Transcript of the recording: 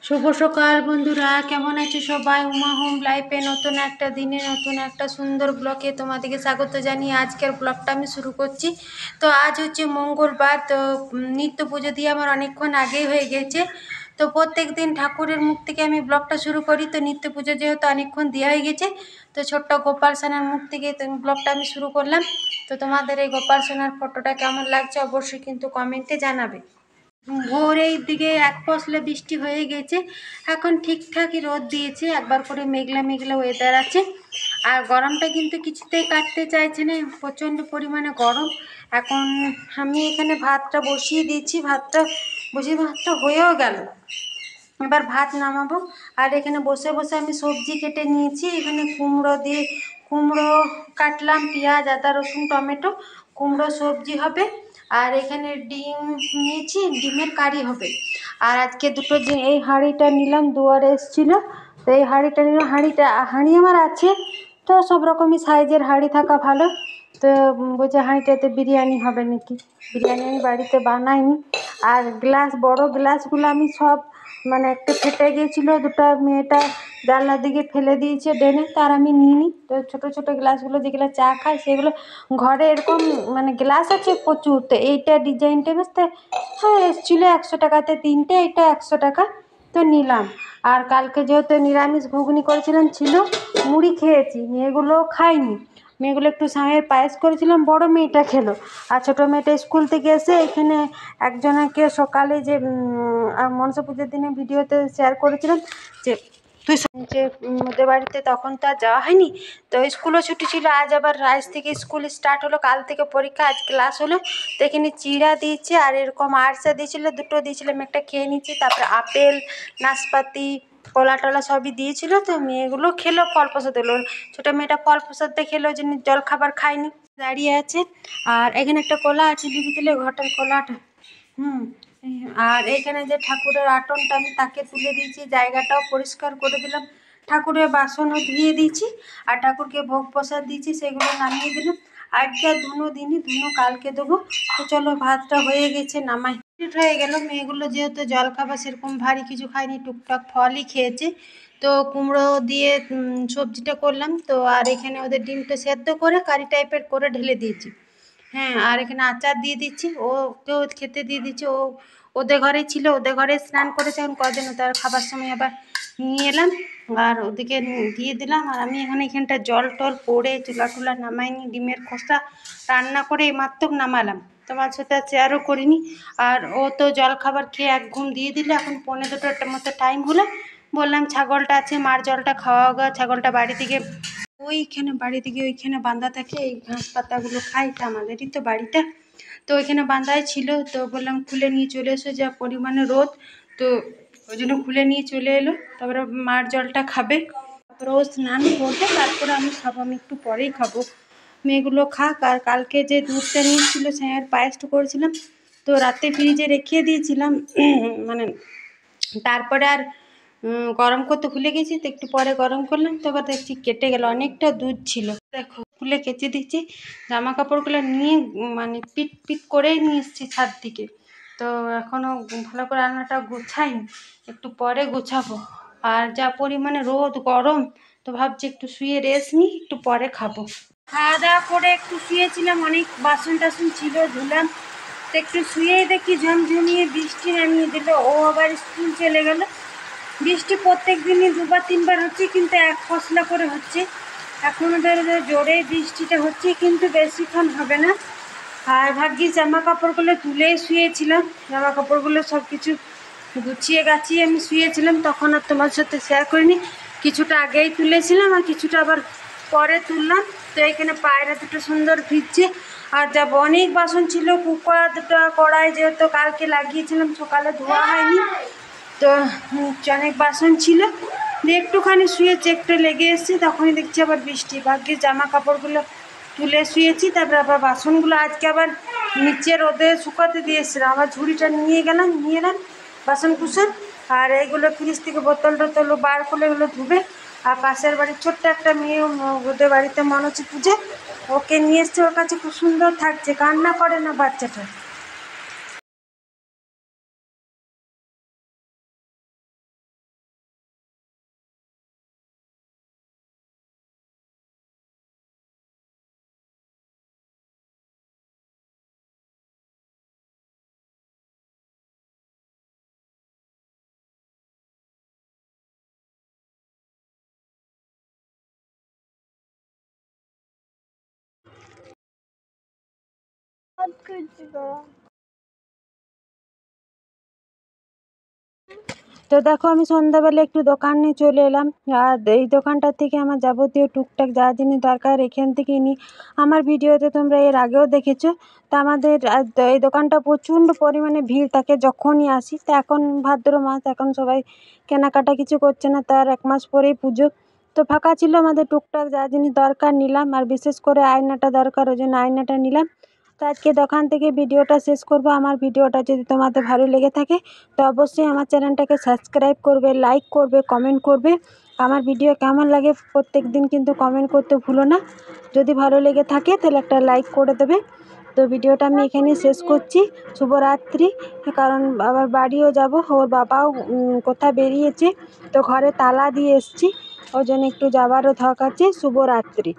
শুভ সকাল বন্ধুরা, কেমন আছো সবাই? উমা হোম লাইফে নতুন একটা দিনে নতুন একটা সুন্দর ব্লগে তোমাদেরকে স্বাগত জানিয়ে আজকের ব্লগটা আমি শুরু করছি। তো আজ হচ্ছে মঙ্গলবার। তো নিত্য পুজো দিয়ে আমার অনেকক্ষণ আগেই হয়ে গেছে। তো প্রত্যেক দিন ঠাকুরের মুখ থেকে আমি ব্লগটা শুরু করি। তো নিত্য পুজো যেহেতু অনেকক্ষণ দেওয়া হয়ে গেছে, তো ছোট্ট গোপাল সোনার মুখ থেকে ব্লগটা আমি শুরু করলাম। তো তোমাদের এই গোপাল সোনার ফটোটা কেমন লাগছে অবশ্যই কিন্তু কমেন্টে জানাবে। ভোরের দিকে এক পশলা বৃষ্টি হয়ে গেছে, এখন ঠিকঠাকই রোদ দিয়েছে, একবার করে মেঘলা মেঘলা ওয়েদার আছে। আর গরমটা কিন্তু কিছুতেই কাটতে চাইছে না, প্রচণ্ড পরিমাণে গরম। এখন আমি এখানে ভাতটা বসিয়ে দিয়েছি, ভাতটা হয়েও গেল, এবার ভাত নামাবো। আর এখানে বসে বসে আমি সবজি কেটে নিয়েছি, এখানে কুমড়ো কাটলাম, পেঁয়াজ আদা রসুন টমেটো, কুমড়ো সবজি হবে। আর এখানে ডিম নিয়েছি, ডিমের কারি হবে। আর আজকে দুটো যে এই হাঁড়িটা নিলাম, দুয়ারে এসেছিলো, তো এই হাঁড়িটা নিলাম। হাঁড়ি আমার আছে, তো সব রকমই সাইজের হাঁড়ি থাকা ভালো। তো বলছে হাঁড়িটাতে বিরিয়ানি হবে নাকি, বিরিয়ানি আমি বাড়িতে বানাইনি। আর গ্লাস, বড় গ্লাসগুলো আমি সব মানে একটা ফেটে গিয়েছিলো, দুটো মেয়েটা জানলার দিকে ফেলে দিয়েছে ডেনে, তার আমি নিইনি। তো ছোটো ছোটো গ্লাসগুলো যেগুলো চা খায় সেগুলো ঘরে এরকম মানে গ্লাস আছে প্রচুর। তো এইটা ডিজাইনটা বেসতে হ্যাঁ এসেছিলো 100 টাকাতে তিনটে, এটা 100 টাকা, তো নিলাম। আর কালকে যেহেতু নিরামিষ ঘুগনি করেছিলাম, ছিল মুড়ি খেয়েছি, মেয়েগুলো খায়নি। মেয়েগুলো একটু সাঁয়ের পায়েস করেছিলাম, বড় মেয়েটা খেলো। আর ছোটো মেয়েটা স্কুল থেকে এসে এখানে একজনকে সকালে যে মনসা পুজোর দিনে ভিডিওতে শেয়ার করেছিলাম যে যে ওদের বাড়িতে, তখন তো আর যাওয়া হয়নি। তো স্কুলও ছুটি ছিল, আজ আবার আজ থেকে স্কুল স্টার্ট হলো, কাল থেকে পরীক্ষা, আজ ক্লাস হলো। তো এখানে চিড়া দিয়েছে আর এরকম আরসা দিয়েছিলো, দুটো দিয়েছিলাম, একটা খেয়ে নিচ্ছি। তারপরে আপেল, নাশপাতি, কলা টলা সবই দিয়েছিল। তো মেয়েগুলো খেলো, ফল প্রসাদ হলো। ছোটো মেয়েটা ফল প্রসাদটা খেলো, যে জল খাবার খায়নি, দাঁড়িয়ে আছে। আর এখানে একটা কলা আছে, দিবি দিলে ঘটার কলাটা। আর এইখানে যে ঠাকুরের আটনটা আমি তাকে তুলে দিয়েছি, জায়গাটাও পরিষ্কার করে দিলাম, ঠাকুরের বাসনও ধুয়ে দিয়েছি, আর ঠাকুরকে ভোগ প্রসাদ দিয়েছি, সেগুলো নামিয়ে দিলাম। আজকে ধুনো দিনই, ধুনো কালকে দেবো। তো চলো, ভাতটা হয়ে গেছে, নামাই। হয়ে গেল। মেয়েগুলো যেহেতু জল খাবার সেরকম ভারী কিছু খায়নি, টুকটাক ফলই খেয়েছে। তো কুমড়ো দিয়ে সবজিটা করলাম। তো আর এখানে ওদের ডিমটা সেদ্ধ করে কারি টাইপের করে ঢেলে দিয়েছি। হ্যাঁ, আর এখানে আচার দিয়ে দিচ্ছি, ওকেও খেতে দিয়ে দিচ্ছি। ওদের ঘরেই ছিল, ওদের ঘরে স্নান করেছে, এখন কদিন তার খাবার সময় আবার নিয়ে এলাম আর ওদিকে দিয়ে দিলাম। আর আমি এখানটা জল টল পড়ে চুলা টুলা নামাইনি, ডিমের খোসা রান্না করে এইমাত্র নামালাম, তোমার সাথে শেয়ারও করিনি। আর ও তো জল খাবার খেয়ে এক ঘুম দিয়ে দিল, এখন 1:45টার মতো টাইম হলো। বললাম ছাগলটা আছে, মার জলটা খাওয়া গা, ছাগলটা বাড়ি থেকে ওইখানে বাঁধা থাকে, এই ঘাস পাতাগুলো খাই, তো আমাদেরই তো বাড়িটা, তো ওইখানে বাঁধাই ছিল। তো বললাম খুলে নিয়ে চলে এসো, যা পরিমাণে রোদ, তো ওই জন্য খুলে নিয়ে চলে এলো। তারপরে মার জলটা খাবে, তারপরে ও স্নান করবে, তারপরে আমি খাবো, আমি একটু পরেই খাবো। মেয়েগুলো খাক। আর কালকে যে দুধটা নিয়েছিল, স্যাঁয়ের পায়েসটা করেছিলাম, তো রাতে ফ্রিজে রেখে দিয়েছিলাম, মানে তারপরে আর গরম করতে ভুলে গেছি, তো একটু পরে গরম করলাম, তো এবার দেখছি কেটে গেল, অনেকটা দুধ ছিল। দেখো খুলে কেচে দিচ্ছি, জামা কাপড়গুলো নিয়ে মানে পিট পিট করেই নিয়ে এসেছি ছাদ দিকে। তো এখনও ভালো করে রান্নাটা গোছাইনি, একটু পরে গোছাবো। আর যা পরিমাণে রোদ গরম, তো ভাবছি একটু শুয়ে রেস্ট নিই, একটু পরে খাবো। খাওয়া দাওয়া করে একটু শুয়েছিলাম, অনেক বাসন টাসন ছিল, ধুলাম। তো একটু শুয়েই দেখি ঝমঝমিয়ে বৃষ্টি নামিয়ে দিল, ও আবার স্কুল চলে গেল। বৃষ্টি প্রত্যেক দিনই 2-3বার হচ্ছে, কিন্তু এক ফসলা করে হচ্ছে। এখনও ধরো জোরে বৃষ্টিটা হচ্ছে, কিন্তু বেশিক্ষণ হবে না। আর ভাগ্যিস জামা কাপড়গুলো তুলে শুয়েছিলাম, জামা কাপড়গুলো সব কিছু গুছিয়ে গাছিয়ে আমি শুয়েছিলাম, তখন আর তোমার সাথে শেয়ার করিনি। কিছুটা আগেই তুলেছিলাম আর কিছুটা আবার পরে তুললাম। তো এখানে পায়রা দুটো সুন্দর ভিজছে। আর যা অনেক বাসন ছিল, কুকার দুটো, কড়াই যেহেতু কালকে লাগিয়েছিলাম, সকালে ধোয়া হয়নি, তো অনেক বাসন ছিল। দিয়ে একটুখানি শুয়েছি, একটু লেগে এসেছি, তখনই দেখছি আবার বৃষ্টি। ভাগ্যিস জামা কাপড়গুলো তুলে শুয়েছি, তারপরে আবার বাসনগুলো আজকে আবার নিচে রোদে শুকাতে দিয়ে এসেছিলাম, আবার ঝুড়িটা নিয়ে এলাম বাসন কুসন। আর এইগুলো ফ্রিজ থেকে বোতল টোতল বার করলে এগুলো ধুবে। আর পাশের বাড়ির ছোট্ট একটা মেয়ে, ওদের বাড়িতে মনোচি পুজো, ওকে নিয়ে এসছে, ওর কাছে খুব সুন্দর থাকছে, কান্না করে না বাচ্চাটা। তো দেখো আমি সন্ধ্যাবেলা একটু দোকানে চলে এলাম, আর এই দোকানটার থেকে আমার যাবতীয় টুকটাক যা জিনিস দরকার এখান থেকেই নিই। আমার ভিডিওতে তোমরা এর আগেও দেখেছো। তা আমাদের এই দোকানটা প্রচণ্ড পরিমাণে ভিড় থাকে যখনই আসি। তা এখন ভাদ্র মাস, এখন সবাই কেনাকাটা কিছু করছে না, তার 1 মাস পরেই পুজো। তো ফাঁকা ছিল, আমাদের টুকটাক যা জিনিস দরকার নিলাম, আর বিশেষ করে আয়নাটা দরকার, ওই জন্য আয়নাটা নিলাম। তো আজকে দোকান থেকে ভিডিওটা শেষ করব। আমার ভিডিওটা যদি তোমাদের ভালো লেগে থাকে তো অবশ্যই আমার চ্যানেলটাকে সাবস্ক্রাইব করবে, লাইক করবে, কমেন্ট করবে। আমার ভিডিও কেমন লাগে প্রত্যেক দিন কিন্তু কমেন্ট করতে ভুলো না। যদি ভালো লেগে থাকে তাহলে একটা লাইক করে দেবে। তো ভিডিওটা আমি এখানেই শেষ করছি। শুভরাত্রি। কারণ আবার বাড়িও যাব, ওর বাবাও কোথায় বেরিয়েছে, তো ঘরে তালা দিয়ে এসছি, ওই জন্য একটু যাবারও ধক আছে। শুভরাত্রি।